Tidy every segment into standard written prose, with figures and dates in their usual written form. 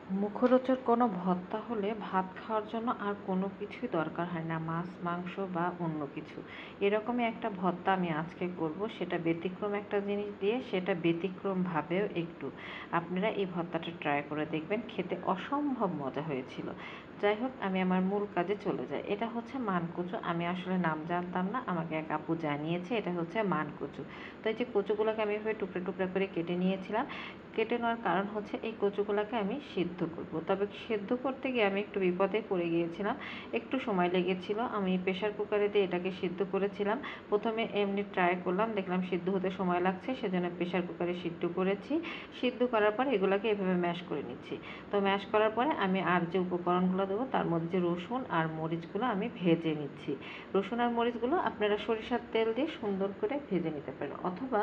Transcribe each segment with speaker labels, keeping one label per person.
Speaker 1: মুখরোচক কোনো ভর্তা হলে ভাত খাওয়ার জন্য আর কোনো কিছুই দরকার হয় না, মাছ মাংস বা অন্য কিছু। এরকমই একটা ভর্তা আমি আজকে করব, সেটা ব্যতিক্রম একটা জিনিস দিয়ে, সেটা ব্যতিক্রমভাবেও একটু। আপনারা এই ভর্তাটা ট্রাই করে দেখবেন, খেতে অসম্ভব মজা হয়েছিল। যাই হোক, আমি আমার মূল কাজে চলে যাই। এটা হচ্ছে মানকচু, আমি আসলে নাম জানতাম না, আমাকে এক আপু জানিয়েছে এটা হচ্ছে মানকচু। তো এই যে কচুগুলোকে আমি এভাবে টুকরা টুকরা করে কেটে নিয়েছিলাম। কেটে নেওয়ার কারণ হচ্ছে এই কচুগুলোকে আমি সিদ্ধ করব, তবে সিদ্ধ করতে গিয়ে আমি একটু বিপদে পড়ে গিয়েছিলাম, একটু সময় লেগেছিল। আমি প্রেশার কুকারে দিয়ে এটাকে সিদ্ধ করেছিলাম। প্রথমে এমনি ট্রাই করলাম, দেখলাম সিদ্ধ হতে সময় লাগছে, সেজন্য প্রেশার কুকারে সিদ্ধ করেছি। সিদ্ধ করার পর এগুলোকে এভাবে ম্যাশ করে নিচ্ছি। তো ম্যাশ করার পরে আমি আর যে উপকরণগুলো দেবো তার মধ্যে যে রসুন আর মরিচগুলো আমি ভেজে নিচ্ছি। রসুন আর মরিচগুলো আপনারা সরিষার তেল দিয়ে সুন্দর করে ভেজে নিতে পারেন, অথবা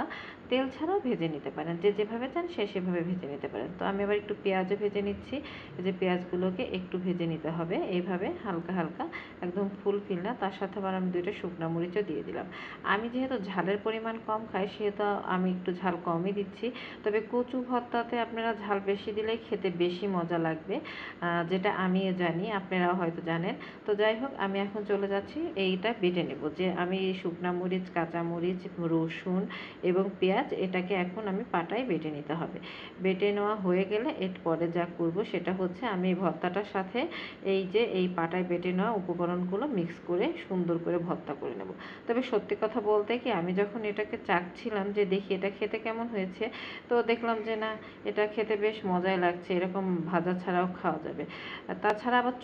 Speaker 1: তেল ছাড়াও ভেজে নিতে পারেন, যে যেভাবে চান সে সেভাবে ভেজে নিতে পারেন। তো আমি আবার একটু পেঁয়াজও ভেজে নিচ্ছি। এই যে পেঁয়াজগুলোকে একটু ভেজে নিতে হবে এইভাবে হালকা হালকা, একদম ফুলফিল না। তার সাথে আবার আমি 2টা শুকনো মরিচও দিয়ে দিলাম। আমি যেহেতু ঝালের পরিমাণ কম খাই, সেহেতু আমি একটু ঝাল কমই দিচ্ছি। তবে কচু ভর্তাতে আপনারা ঝাল বেশি দিলে খেতে বেশি মজা লাগবে, যেটা আমিও জানি, আপনারাও হয়তো জানেন। তো যাই হোক, আমি এখন চলে যাচ্ছি এইটা বেটে নেব, যে আমি শুকনো মরিচ, কাঁচা মরিচ, রসুন এবং পেঁয়াজ, এটাকে এখন আমি পাটায় বেটে নিতে হবে। বেটে নেওয়া হয়ে গেলে এরপরে যা করব সেটা হচ্ছে, আমি এই ভর্তাটার সাথে এই যে এই পাটায় বেটে নেওয়া উপকরণগুলো মিক্স করে সুন্দর করে ভর্তা করে নেব। তবে সত্যি কথা বলতে কি, আমি যখন এটাকে চাখছিলাম যে দেখি এটা খেতে কেমন হয়েছে, তো দেখলাম যে না, এটা খেতে বেশ মজাই লাগছে, এরকম ভাজা ছাড়াও খাওয়া যাবে। আর তাছাড়া আবার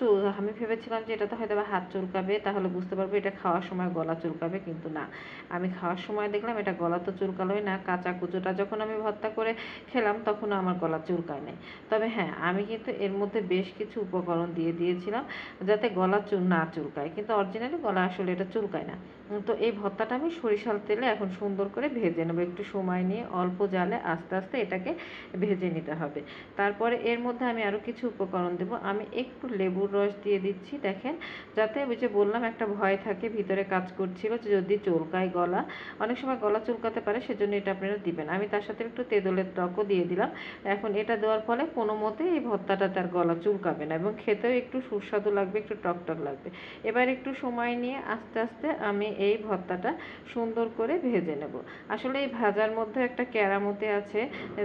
Speaker 1: আমি ভেবেছিলাম যে এটাতে হয়তো বা হাত চুলকাবে, তাহলে বুঝতে পারবো এটা খাওয়ার সময় গলা চুলকাবে, কিন্তু না, আমি খাওয়ার সময় দেখলাম এটা গলা তো চুলকালোই না। কাঁচা কুচুটা যখন আমি ভর্তা করে খেলাম তখনও আমার গলা চুলকায় নাই। তবে হ্যাঁ, আমি কিন্তু এর মধ্যে বেশ কিছু উপকরণ দিয়ে দিয়েছিলাম যাতে গলা না চুলকায়, কিন্তু অরিজিনালি গলা আসলে এটা চুলকায় না। তো এই ভর্তাটা আমি সরিষার তেলে এখন সুন্দর করে ভেজে নেবো, একটু সময় নিয়ে অল্প জালে আস্তে আস্তে এটাকে ভেজে নিতে হবে। তারপরে এর মধ্যে আমি আরও কিছু উপকরণ দেবো। আমি একটু লেবুর রস দিয়ে দিচ্ছি, দেখেন, যাতে ওই যে বললাম একটা ভয় থাকে ভিতরে কাজ করছিল যে যদি চুলকায় গলা, অনেক সময় গলা চুলকাতে পারে, সেজন্য এটা আপনারা দিবেন। আমি তার সাথে একটু তেঁতুলের টকও দিয়ে দিলাম। এখন এটা দেওয়ার ফলে কোনো মতে এই ভর্তাটা তার গলা চুলকাবে না, এবং খেতেও একটু সুস্বাদু লাগবে, একটু টকটক লাগবে। এবার একটু সময় নিয়ে আস্তে আস্তে আমি এই ভর্তাটা সুন্দর করে ভেজে নেব। আসলে এই ভাজার মধ্যে একটা কেরামতি আছে,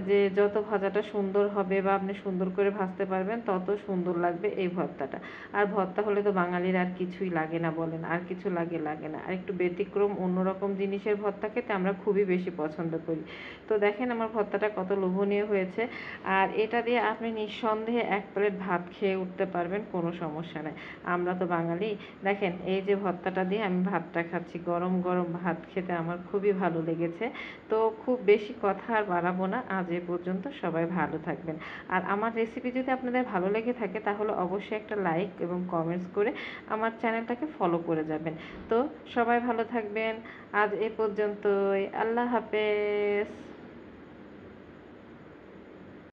Speaker 1: যে যত ভাজাটা সুন্দর হবে বা আপনি সুন্দর করে ভাজতে পারবেন তত সুন্দর লাগবে এই ভর্তাটা। আর ভর্তা হলে তো বাঙালির আর কিছুই লাগে না, বলেন, আর কিছু লাগে না। আর একটু ব্যতিক্রম অন্যরকম জিনিসের ভর্তা খেতে আমরা খুবই বেশি পছন্দ করি। তো দেখেন আমার ভর্তাটা কত লোভনীয় হয়েছে। আর এটা দিয়ে আপনি নিঃসন্দেহে 1 প্লেট ভাত খেয়ে উঠতে পারবেন, কোনো সমস্যা নেই। আমরা তো বাঙালি। দেখেন এই যে ভর্তাটা দিয়ে আমি ভাতটা খাচ্ছি, গরম গরম ভাত খেতে আমার খুবই ভালো লেগেছে। তো খুব বেশি কথা আর বাড়াবো না, আজ এ পর্যন্ত। সবাই ভালো থাকবেন। আর আমার রেসিপি যদি আপনাদের ভালো লেগে থাকে তাহলে অবশ্যই একটা লাইক এবং কমেন্টস করে আমার চ্যানেলটাকে ফলো করে যাবেন। তো সবাই ভালো থাকবেন। আজ এ পর্যন্তই। আল্লাহ হাফেজ।